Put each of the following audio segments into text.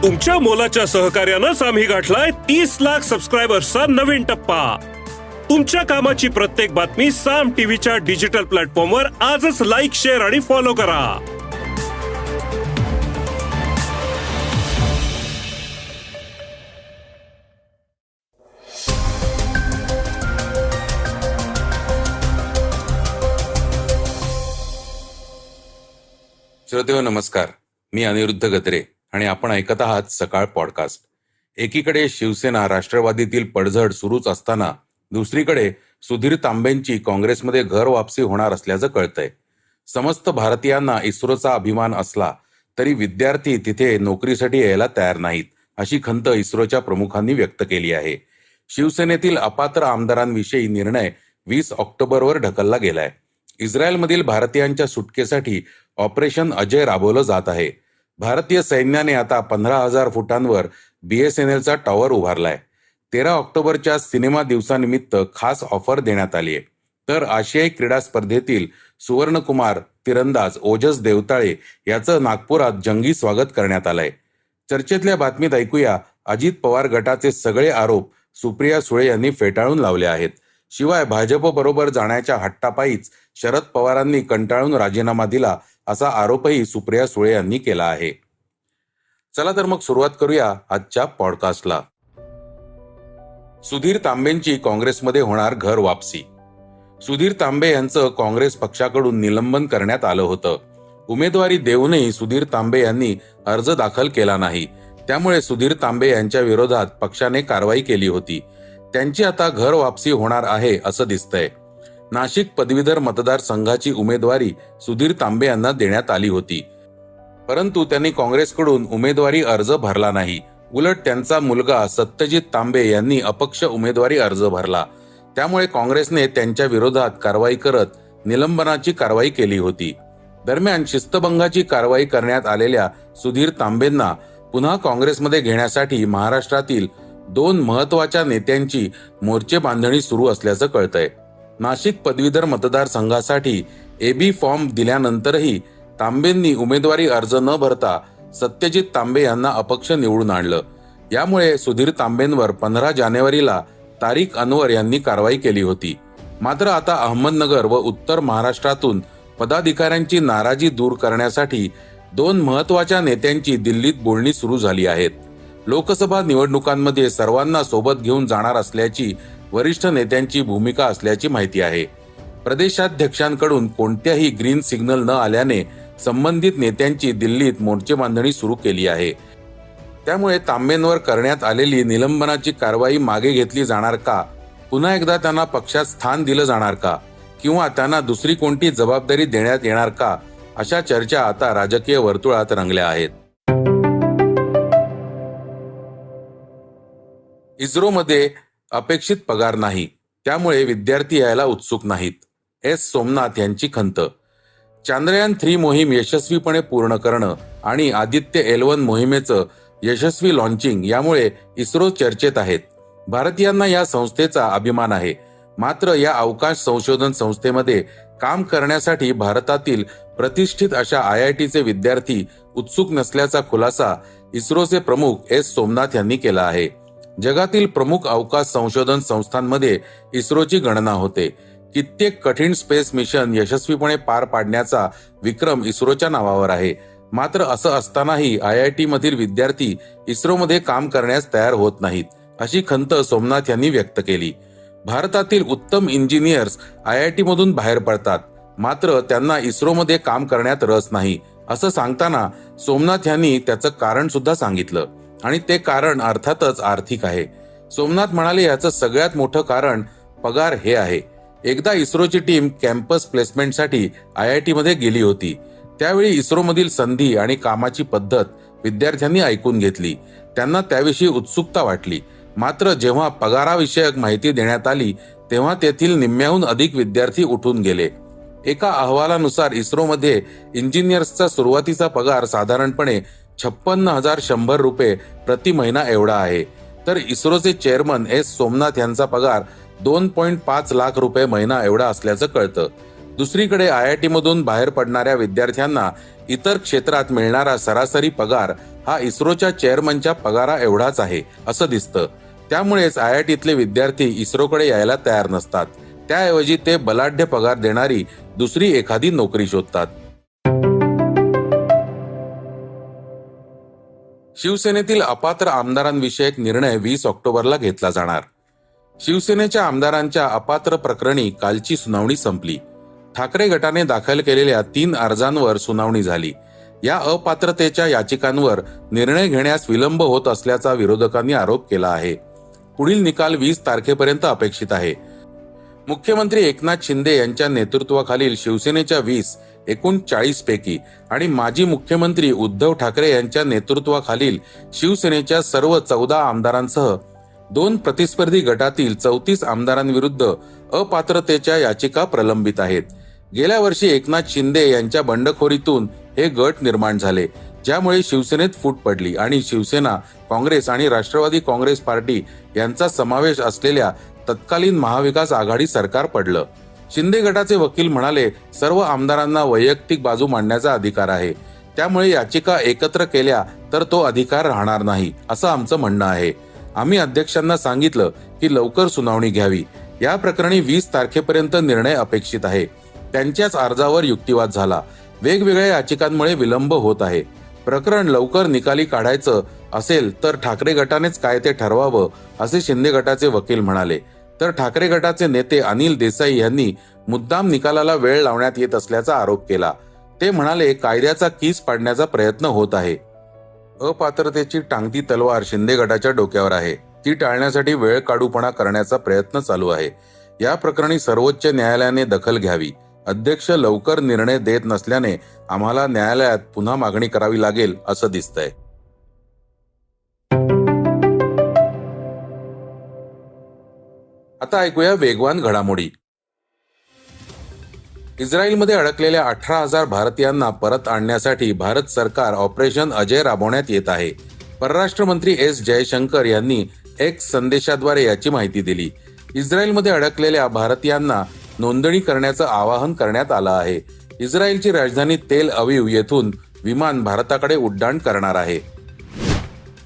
तुमच्या मोलाच्या सहकार्यानंच आम्ही गाठलाय 30 लाख सबस्क्रायबर्सचा नवीन टप्पा. तुमच्या कामाची प्रत्येक बातमी साम टीव्हीच्या डिजिटल प्लॅटफॉर्मवर आजच लाईक, शेअर आणि फॉलो करा. श्रोतेहो नमस्कार, मी अनिरुद्ध गद्रे आणि आपण ऐकत आहात सकाळ पॉडकास्ट. एकीकडे शिवसेना राष्ट्रवादीतील पडझड सुरूच असताना दुसरीकडे सुधीर तांबेंची काँग्रेसमध्ये घर वापसी होणार असल्याचं कळतंय. समस्त भारतीयांना इस्रोचा अभिमान असला तरी विद्यार्थी तिथे नोकरीसाठी यायला तयार नाहीत, अशी खंत इस्रोच्या प्रमुखांनी व्यक्त केली आहे. शिवसेनेतील अपात्र आमदारांविषयी निर्णय 20 ऑक्टोबरवर ढकलला गेलाय. इस्रायलमधील भारतीयांच्या सुटकेसाठी ऑपरेशन अजय राबवलं जात आहे. भारतीय सैन्याने आता 15,000 फुटांवर BSNLचा टॉवर उभारलाय. 13 ऑक्टोबरच्या सिनेमा दिवसानिमित्त खास ऑफर देण्यात आली आहे. तर आशियाई क्रीडा स्पर्धेतील सुवर्णकुमार तिरंदाज ओजस देवताळे याचं नागपुरात जंगी स्वागत करण्यात आलंय. चर्चेतल्या बातमीत ऐकूया, अजित पवार गटाचे सगळे आरोप सुप्रिया सुळे यांनी फेटाळून लावले आहेत. शिवाय भाजप बरोबर जाण्याच्या हट्टापायीच शरद पवारांनी कंटाळून राजीनामा दिला, असा आरोपही सुप्रिया सुळे यांनी केला आहे. चला तर मग सुरुवात करूया आजच्या पॉडकास्टला. सुधीर तांबेंची काँग्रेसमध्ये होणार घर वापसी. सुधीर तांबे यांचं काँग्रेस पक्षाकडून निलंबन करण्यात आलं होतं. उमेदवारी देऊनही सुधीर तांबे यांनी अर्ज दाखल केला नाही. त्यामुळे सुधीर तांबे यांच्या विरोधात पक्षाने कारवाई केली होती. त्यांची आता घर वापसी होणार आहे असं दिसतंय. नाशिक पदवीधर मतदारसंघाची उमेदवारी सुधीर तांबे यांना देण्यात आली होती, परंतु त्यांनी काँग्रेसकडून उमेदवारी अर्ज भरला नाही. उलट त्यांचा मुलगा सत्यजित तांबे यांनी अपक्ष उमेदवारी अर्ज भरला. त्यामुळे काँग्रेसने त्यांच्या विरोधात कारवाई करत निलंबनाची कारवाई केली होती. दरम्यान शिस्तभंगाची कारवाई करण्यात आलेल्या सुधीर तांबेंना पुन्हा काँग्रेसमध्ये घेण्यासाठी महाराष्ट्रातील 2 महत्वाच्या नेत्यांची मोर्चे बांधणी सुरू असल्याचं कळतंय. नाशिक पदवीधर मतदारसंघासाठी AB फॉर्म दिल्यानंतरही तांबेंनी उमेदवारी अर्ज न भरता सत्यजित तांबे यांना अपक्ष निवडून आणलं. यामुळे सुधीर तांबेंवर 15 जानेवारीला तारिक अनवर यांनी कारवाई केली होती. मात्र आता अहमदनगर व उत्तर महाराष्ट्रातून पदाधिकाऱ्यांची नाराजी दूर करण्यासाठी 2 महत्वाच्या नेत्यांची दिल्लीत बोलणी सुरू झाली आहेत. लोकसभा निवडणुकांमध्ये सर्वांना सोबत घेऊन जाणार असल्याची वरिष्ठ नेत्यांची भूमिका असल्याची माहिती आहे. प्रदेशाध्यक्षांकडून कोणत्याही ग्रीन सिग्नल न आल्याने संबंधित नेत्यांची दिल्लीत मोर्चे बांधणी सुरू केली आहे. त्यामुळे तांबेंवर करण्यात आलेली निलंबनाची कारवाई मागे घेतली जाणार का? पुन्हा एकदा त्यांना पक्षात स्थान दिलं जाणार का? किंवा त्यांना दुसरी कोणती जबाबदारी देण्यात येणार का? अशा चर्चा आता राजकीय वर्तुळात रंगल्या आहेत. इस्रोमध्ये अपेक्षित पगार नाही, त्यामुळे विद्यार्थी यायला उत्सुक नाहीत. सोमनाथ यांची खंत. चांद्रयान-3 मोहीम यशस्वीपणे पूर्ण करणं आणि आदित्य L1 मोहिमेचं यशस्वी लॉन्चिंग यामुळे इस्रो चर्चेत आहेत. भारतीयांना या संस्थेचा अभिमान आहे. मात्र या अवकाश संशोधन संस्थेमध्ये काम करण्यासाठी भारतातील प्रतिष्ठित अशा IITचे विद्यार्थी उत्सुक नसल्याचा खुलासा इस्रोचे प्रमुख सोमनाथ यांनी केला आहे. जगातील प्रमुख अवकाश संशोधन संस्थांमध्ये इस्रोची गणना होते. कित्येक कठीण स्पेस मिशन यशस्वीपणे पार पाडण्याचा विक्रम इस्रोच्या नावावर आहे. मात्र असं असतानाही IIT मधील विद्यार्थी इस्रोमध्ये काम करण्यास तयार होत नाहीत, अशी खंत सोमनाथ यांनी व्यक्त केली. भारतातील उत्तम इंजिनियर्स IIT मधून बाहेर पडतात, मात्र त्यांना इस्रोमध्ये काम करण्यात रस नाही, असं सांगताना सोमनाथ यांनी त्याचं कारण सुद्धा सांगितलं. आणि ते कारण अर्थातच आर्थिक आहे. सोमनाथ म्हणाले, याचं सगळ्यात मोठं कारण पगार हे आहे. एकदा इस्रोची टीम कॅम्पस प्लेसमेंटसाठी IIT मध्ये गेली होती. त्यावेळी इस्रोमधील संधी आणि कामाची पद्धत विद्यार्थ्यांनी ऐकून घेतली. त्यांना त्याविषयी उत्सुकता वाटली. मात्र जेव्हा पगाराविषयक माहिती देण्यात आली तेव्हा तेथील निम्म्याहून अधिक विद्यार्थी उठून गेले. एका अहवालानुसार इस्रोमध्ये इंजिनियर्सचा सुरुवातीचा पगार साधारणपणे 56,100 रुपये प्रति महिना एवढा आहे. तर इस्रोचे चेअरमन सोमनाथ यांचा पगार 2.5 लाख रुपये महिना एवढा असल्याचं कळतं. दुसरीकडे IIT मधून बाहेर पडणाऱ्या विद्यार्थ्यांना इतर क्षेत्रात मिळणारा सरासरी पगार हा इस्रोच्या चेअरमनच्या पगारा एवढाच आहे असं दिसतं. त्यामुळेच IITतले विद्यार्थी इस्रोकडे यायला तयार नसतात. त्याऐवजी ते बलाढ्य पगार देणारी दुसरी एखादी नोकरी शोधतात. शिवसेनेतील अपात्र आमदारांविषयक निर्णय 20 ऑक्टोबरला घेतला जाणार. शिवसेनेच्या आमदारांच्या अपात्र प्रकरणी कालची सुनावणी संपली. ठाकरे गटाने दाखल केलेल्या 3 अर्जांवर सुनावणी झाली. या अपात्रतेच्या याचिकांवर निर्णय घेण्यास विलंब होत असल्याचा विरोधकांनी आरोप केला आहे. पुढील निकाल 20 तारखेपर्यंत अपेक्षित आहे. मुख्यमंत्री एकनाथ शिंदे यांच्या नेतृत्वाखालील शिवसेनेच्या 20 एकूण 40 पैकी आणि माजी मुख्यमंत्री उद्धव ठाकरे यांच्या नेतृत्वाखालील शिवसेनेच्या सर्व 14 आमदारांसह 2 प्रतिस्पर्धी गटातील 34 आमदारांविरुद्ध अपात्रतेच्या याचिका प्रलंबित आहेत. गेल्या वर्षी एकनाथ शिंदे यांच्या बंडखोरीतून हे गट निर्माण झाले, ज्यामुळे शिवसेनेत फूट पडली आणि शिवसेना, काँग्रेस आणि राष्ट्रवादी काँग्रेस पार्टी यांचा समावेश असलेल्या तत्कालीन महाविकास आघाडी सरकार पडलं. शिंदे गटाचे वकील म्हणाले, सर्व आमदारांना वैयक्तिक बाजू मांडण्याचा अधिकार आहे. त्यामुळे याचिका एकत्र केल्या तर तो अधिकार राहणार नाही असं आमचं म्हणणं आहे. आम्ही अध्यक्षांना सांगितलं की लवकर सुनावणी घ्यावी. या प्रकरणी 20 तारखेपर्यंत निर्णय अपेक्षित आहे. त्यांच्याच अर्जावर युक्तिवाद झाला. वेगवेगळ्या याचिकांमुळे विलंब होत आहे. प्रकरण लवकर निकाली काढायचं असेल तर ठाकरे गटानेच काय ते ठरवावं असे शिंदे गटाचे वकील म्हणाले. तर ठाकरे गटाचे नेते अनिल देसाई यांनी मुद्दाम निकालाला वेळ लावण्यात येत असल्याचा आरोप केला. ते म्हणाले, कायद्याचा कीस पाडण्याचा प्रयत्न होत आहे. अपात्रतेची टांगती तलवार शिंदे गटाच्या डोक्यावर आहे. ती टाळण्यासाठी वेळ काढूपणा करण्याचा प्रयत्न चालू आहे. या प्रकरणी सर्वोच्च न्यायालयाने दखल घ्यावी. अध्यक्ष लवकर निर्णय देत नसल्याने आम्हाला न्यायालयात पुन्हा मागणी करावी लागेल असं दिसतंय. आता ऐकूया वेगवान घडामोडी. इस्रायलमध्ये अडकलेल्या 18,000 भारतीयांना परत आणण्यासाठी भारत सरकार ऑपरेशन अजय राबवण्यात येत आहे. परराष्ट्र मंत्री एस जयशंकर यांनी एक्स संदेशाद्वारे याची माहिती दिली. इस्रायलमध्ये अडकलेल्या भारतीयांना नोंदणी करण्याचं आवाहन करण्यात आलं आहे. इस्रायलची राजधानी तेल अविव येथून विमान भारताकडे उड्डाण करणार आहे.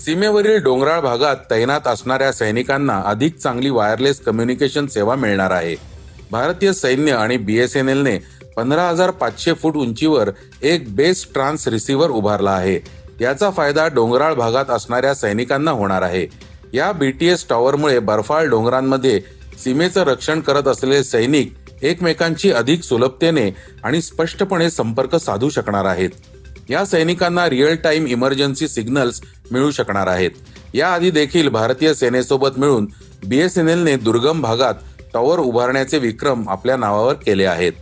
सीमेवरील डोंगराळ भागात तैनात असणाऱ्या सैनिकांना अधिक चांगली वायरलेस कम्युनिकेशन सेवा मिळणार आहे. भारतीय सैन्य आणि BSNLने 15,500 फूट उंचीवर एक बेस ट्रान्स रिसीव्हर उभारला आहे. याचा फायदा डोंगराळ भागात असणाऱ्या सैनिकांना होणार आहे. या BTS टॉवरमुळे बर्फाळ डोंगरांमध्ये सीमेचं रक्षण करत असलेले सैनिक एकमेकांशी अधिक सुलभतेने आणि स्पष्टपणे संपर्क साधू शकणार आहेत. या सैनिकांना रिअल टाइम इमर्जन्सी सिग्नल्स मिळू शकणार आहेत. याआधी देखील भारतीय सेनेसोबत मिळून BSNLने दुर्गम भागात टॉवर उभारण्याचे विक्रम आपल्या नावावर केले आहेत.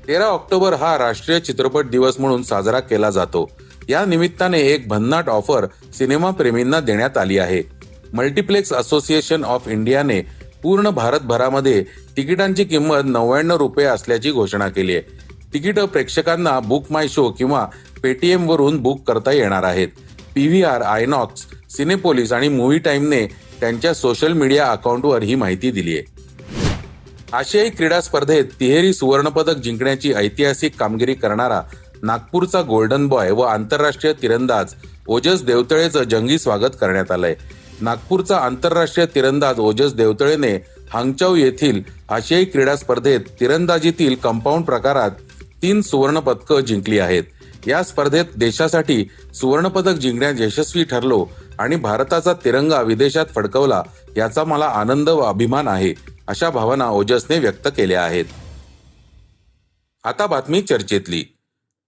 13 ऑक्टोबर हा राष्ट्रीय चित्रपट दिवस म्हणून साजरा केला जातो. या निमित्ताने एक भन्नाट ऑफर सिनेमा प्रेमींना देण्यात आली आहे. मल्टिप्लेक्स असोसिएशन ऑफ इंडियाने पूर्ण भारतभरामध्ये तिकिटांची किंमत 99 रुपये असल्याची घोषणा केली आहे. तिकीट प्रेक्षकांना बुक माय शो किंवा पेटीएम वरून बुक करता येणार आहेत. PVR, आयनॉक्स, सिनेपोलिस आणि मूव्ही टाइमने त्यांच्या सोशल मीडिया अकाउंटवर ही माहिती दिली आहे. आशियाई क्रीडा स्पर्धेत तिहेरी सुवर्णपदक जिंकण्याची ऐतिहासिक कामगिरी करणारा नागपूरचा गोल्डन बॉय व आंतरराष्ट्रीय तिरंदाज ओजस देवतळेचं जंगी स्वागत करण्यात आलंय. नागपूरचा आंतरराष्ट्रीय तिरंदाज ओजस देवतळेने हांगचाऊ येथील आशियाई क्रीडा स्पर्धेत तिरंदाजीतील कंपाऊंड प्रकारात 3 सुवर्णपदकं जिंकली आहेत. या स्पर्धेत देशासाठी सुवर्णपदक जिंकण्यात यशस्वी ठरलो आणि भारताचा तिरंगा विदेशात फडकवला याचा मला आनंद व अभिमान आहे, अशा भावना ओजसने व्यक्त केल्या आहेत. आता बातमी चर्चेतली.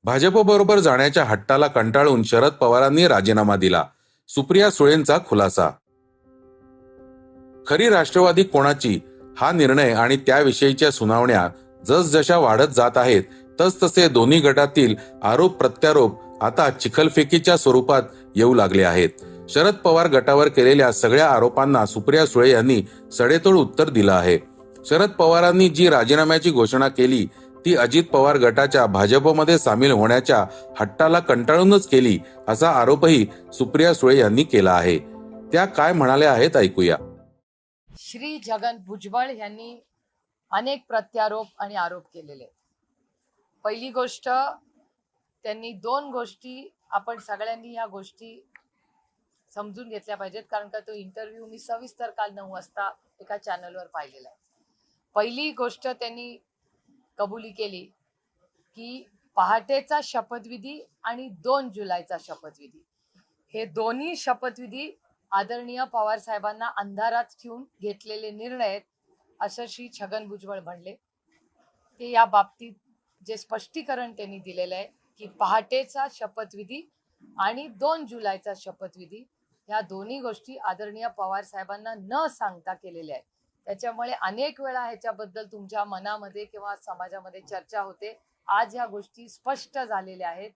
भाजपबरोबर जाण्याच्या हट्टाला कंटाळून शरद पवारांनी राजीनामा दिला. सुप्रिया सुळेंचा खुलासा. खरी राष्ट्रवादी कोणाची हा निर्णय आणि त्याविषयीच्या सुनावण्या जसजशा वाढत जात आहेत तसतसे दोन्ही गटातील आरोप प्रत्यारोप आता चिखलफेकीच्या स्वरूपात येऊ लागले आहेत. शरद पवार गटावर केलेल्या सगळ्या आरोपांना सुप्रिया सुळे यांनी सडेतोड उत्तर दिलं आहे. शरद पवारांनी जी राजीनाम्याची घोषणा केली ती अजित पवार गटाच्या भाजपमध्ये सामील होण्याच्या हट्टाला कंटाळूनच केली असा आरोपही सुप्रिया सुळे यांनी केला आहे. त्या काय म्हणाल्या आहेत ऐकूया. श्री छगन भुजबळ यांनी अनेक प्रत्यारोप आणि आरोप केलेले. पहिली गोष्ट, त्यांनी दोन गोष्टी आपण सगळ्यांनी या गोष्टी समजून घेतल्या पाहिजेत, कारण का तो इंटरव्ह्यू मी सविस्तर काल 9 वाजता एका चॅनलवर पाहिलेला आहे. पहिली गोष्ट त्यांनी कबुली केली की पहाटेचा शपथविधी आणि 2 जुलैचा शपथविधी हे दोन्ही शपथविधी आदरणीय पवार साहेबांना अंधारात ठेवून घेतलेले निर्णय आहेत असं श्री छगन भुजबळ म्हणले. ते या बाबतीत जे स्पष्टीकरण त्यांनी दिलेलं आहे की पहाटेचा शपथविधी आणि 2 जुलैचा शपथविधी या दोन्ही गोष्टी आदरणीय पवार साहेबांना न सांगता केलेल्या आहेत. त्याच्यामुळे अनेक वेळा ह्याच्याबद्दल तुमच्या मनामध्ये किंवा समाजामध्ये चर्चा होते. आज या गोष्टी स्पष्ट झालेल्या आहेत,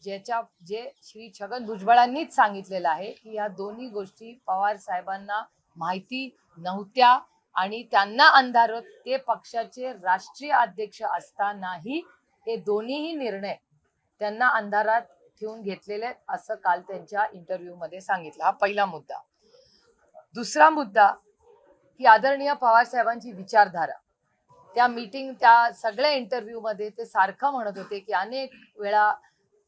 जे श्री छगन भुजबळांनीच सांगितलेलं आहे की या दोन्ही गोष्टी पवार साहेबांना माहिती नव्हत्या आणि त्यांना अंधारात ते पक्षाचे राष्ट्रीय अध्यक्ष असतानाही हे दोन्हीही निर्णय त्यांना अंधारात ठेवून घेतलेले असं काल त्यांच्या इंटरव्ह्यू मध्ये सांगितलं. हा पहिला मुद्दा. दुसरा मुद्दा की आदरणीय पवार साहेबांची विचारधारा, त्या मीटिंग त्या सगळ्या इंटरव्ह्यू मध्ये ते सारखं म्हणत होते की अनेक वेळा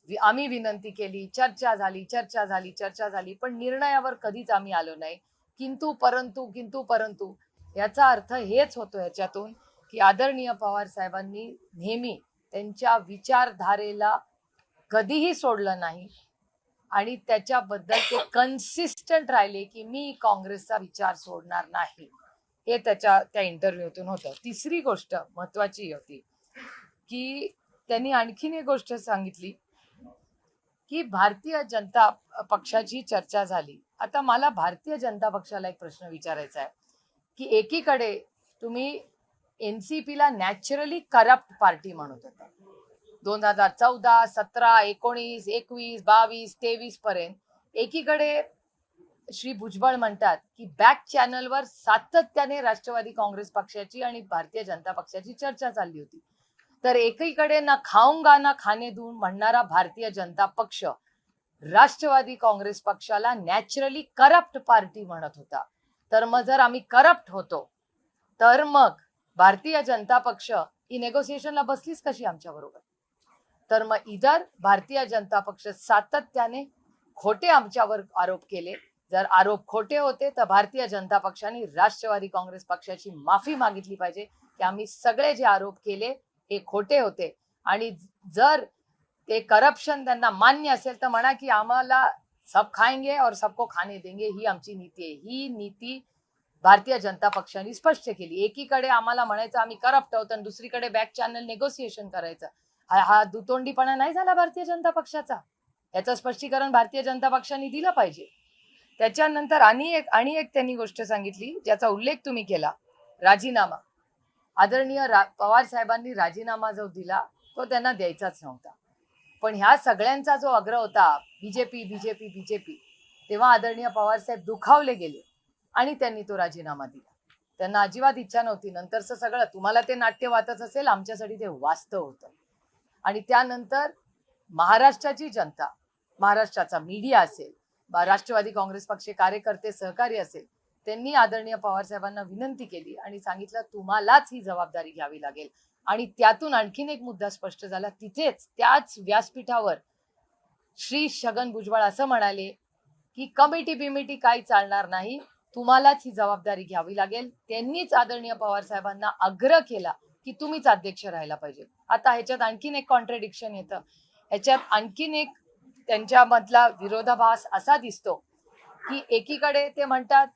आम्ही विनंती केली, चर्चा झाली, पण निर्णयावर कधीच आम्ही आलो नाही. किंतु परंतु याचा अर्थ हेच होतो याच्यातून की आदरणीय पवार साहेबांनी नेहमी त्यांच्या विचारधारेला कधीही सोडलं नाही आणि त्याच्याबद्दल ते कन्सिस्टंट राहिले की मी काँग्रेसचा विचार सोडणार नाही. हे त्या इंटरव्ह्यूतून होतं. तिसरी गोष्ट महत्वाची होती की त्यांनी आणखीन एक गोष्ट सांगितली की भारतीय जनता पक्षाची चर्चा झाली. आता मला भारतीय जनता पक्षाला एक प्रश्न विचारायचा आहे की एकीकडे तुम्ही एनसीपीला नॅचरली करप्ट पार्टी म्हणत होता 2014, 17, 19, 21, 22, 23 पर्यंत. एकीकडे श्री भुजबळ म्हणतात की बॅक चॅनलवर सातत्याने राष्ट्रवादी काँग्रेस पक्षाची आणि भारतीय जनता पक्षाची चर्चा चालली होती. तर एकीकडे ना खाऊंगा ना खाने दूं म्हणणारा भारतीय जनता पक्ष राष्ट्रवादी काँग्रेस पक्षाला नॅचरली करप्ट पार्टी म्हणत होता. तर मग जर आम्ही करप्ट होतो तर मग भारतीय जनता पक्ष ही नेगोसिएशनला बसलीच कशी आमच्या बरोबर? तर मग इधर भारतीय जनता पक्ष सातत्याने खोटे आमच्यावर आरोप केले. जर आरोप खोटे होते तर भारतीय जनता पक्षाने राष्ट्रवादी काँग्रेस पक्षाची माफी मागितली पाहिजे की आम्ही सगळे जे आरोप केले हे खोटे होते. आणि जर ते करप्शन त्यांना मान्य असेल तर म्हणा की आम्हाला सब खाएंगे और सबको खाने देंगे, ही आमची नीती आहे. ही नीती भारतीय जनता पक्षाने स्पष्ट केली. एकीकडे आम्हाला म्हणायचं आम्ही करप्ट आहोत आणि दुसरीकडे बॅक चॅनल नेगोसिएशन करायचं. हा दुतोंडीपणा नाही झाला भारतीय जनता पक्षाचा? याचं स्पष्टीकरण भारतीय जनता पक्षाने दिलं पाहिजे. त्याच्यानंतर आणि एक त्यांनी गोष्ट सांगितली ज्याचा उल्लेख तुम्ही केला, राजीनामा. आदरणीय पवार साहेबांनी राजीनामा जो दिला तो त्यांना द्यायचाच नव्हता. पण ह्या सगळ्यांचा जो आग्रह होता बीजेपी, तेव्हा आदरणीय पवार साहेब दुखावले गेले आणि त्यांनी तो राजीनामा दिला. त्यांना अजिबात इच्छा नव्हती. नंतरचं सगळं तुम्हाला ते नाट्य वाटत असेल, आमच्यासाठी ते वास्तव होतं. आणि त्यानंतर महाराष्ट्राची जनता, महाराष्ट्राचा मीडिया असेल, राष्ट्रवादी काँग्रेस पक्ष कार्यकर्ते सहकारी असेल, त्यांनी आदरणीय पवार साहेबांना विनंती केली आणि सांगितलं तुम्हालाच ही जबाबदारी घ्यावी लागेल. आणि त्यातून आणखीन एक मुद्दा स्पष्ट झाला. तिथेच त्याच व्यासपीठावर श्री छगन भुजबळ असं म्हणाले की कमिटी बिमिटी काही चालणार नाही, तुम्हालाच ही जबाबदारी घ्यावी लागेल. त्यांनीच आदरणीय पवार साहेबांना आग्रह केला की तुम्हीच अध्यक्ष राहायला पाहिजे. आता ह्याच्यात आणखीन एक कॉन्ट्रडिक्शन येतं. ह्याच्यात आणखीन एक त्यांच्यामधला विरोधाभास असा दिसतो की एकीकडे ते म्हणतात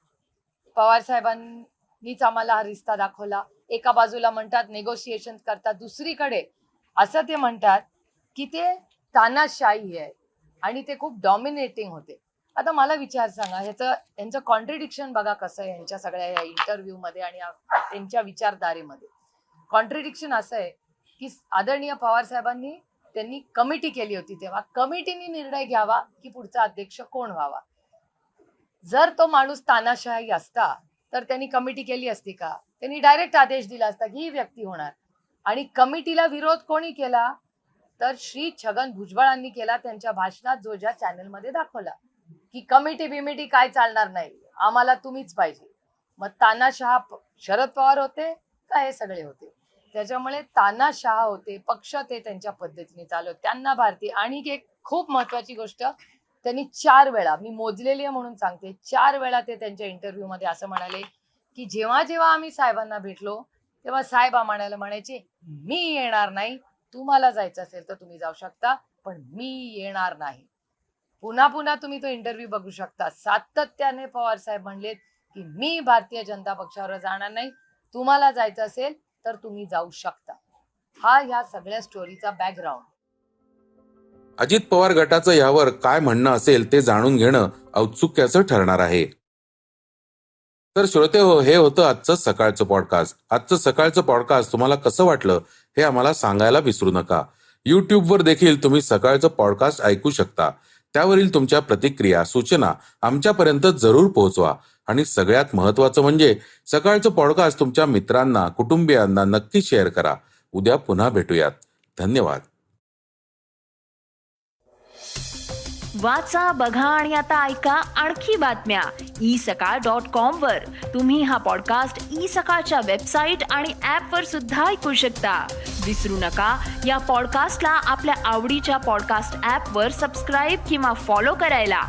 पवार साहेबांनीच आम्हाला हा रिश्ता दाखवला, एका बाजूला म्हणतात नेगोशिएशन करतात, दुसरीकडे असं ते म्हणतात की ते तानाशाही आहे आणि ते खूप डॉमिनेटिंग होते. आता मला विचार सांगा, यांचं कॉन्ट्रडिक्शन बघा कसं आहे यांच्या सगळ्या या इंटरव्ह्यू मध्ये आणि त्यांच्या विचारधारेमध्ये. कॉन्ट्रडिक्शन असं आहे की आदरणीय पवार साहेबांनी त्यांनी कमिटी केली होती, तेव्हा कमिटीने निर्णय घ्यावा की पुढचा अध्यक्ष कोण व्हावा. जर तो माणूस तानाशाही असता तर त्यांनी कमिटी केली असती का? त्यांनी डायरेक्ट आदेश दिला असता की ही व्यक्ती होणार. आणि कमिटीला विरोध कोणी केला तर श्री छगन भुजबळांनी केला त्यांच्या भाषणात, जो ज्या चॅनलमध्ये दाखवला की कमिटी बिमिटी काय चालणार नाही, आम्हाला तुम्हीच पाहिजे. मग तानाशहा शरद पवार होते का हे सगळे होते? त्याच्यामुळे तानाशाह होते, पक्ष ते त्यांच्या पद्धतीने चालवत. त्यांना भारतीय आणि एक खूप महत्वाची गोष्ट, त्यांनी 4 वेळा, मी मोजलेली आहे म्हणून सांगते, 4 वेळा ते त्यांच्या इंटरव्ह्यू मध्ये असं म्हणाले की जेव्हा जेव्हा आम्ही साहेबांना भेटलो तेव्हा साहेब आम्हाला म्हणायचे मी येणार नाही, तुम्हाला जायचं असेल तर तुम्ही जाऊ शकता पण मी येणार नाही. पुन्हा पुन्हा तुम्ही तो इंटरव्ह्यू बघू शकता. सातत्याने पवार साहेब म्हणलेत की मी भारतीय जनता पक्षावर जाणार नाही, तुम्हाला जायचं असेल तर तुम्ही जाऊ शकता. हा ह्या सगळ्या स्टोरीचा बॅकग्राऊंड. अजित पवार गटाचं यावर काय म्हणणं असेल ते जाणून घेणं औत्सुक्याचं ठरणार आहे. तर श्रोते हो, हे होतं आजचं सकाळचं पॉडकास्ट. आजचं सकाळचं पॉडकास्ट तुम्हाला कसं वाटलं हे आम्हाला सांगायला विसरू नका. युट्यूबवर देखील तुम्ही सकाळचं पॉडकास्ट ऐकू शकता. त्यावरील तुमच्या प्रतिक्रिया, सूचना आमच्यापर्यंत जरूर पोहोचवा. आणि सगळ्यात महत्त्वाचं म्हणजे सकाळचं पॉडकास्ट तुमच्या मित्रांना, कुटुंबियांना नक्की शेअर करा. उद्या पुन्हा भेटूयात. धन्यवाद. वाचा, बघा आणि आता ऐका आणखी बातम्या isakal.com वर. तुम्ही हा पॉडकास्ट सकाळच्या वेबसाईट आणि ऍप वर सुद्धा ऐकू शकता. विसरू नका, या पॉडकास्टला आपल्या आवडीच्या पॉडकास्ट ऍप वर सबस्क्राईब किंवा फॉलो करायला.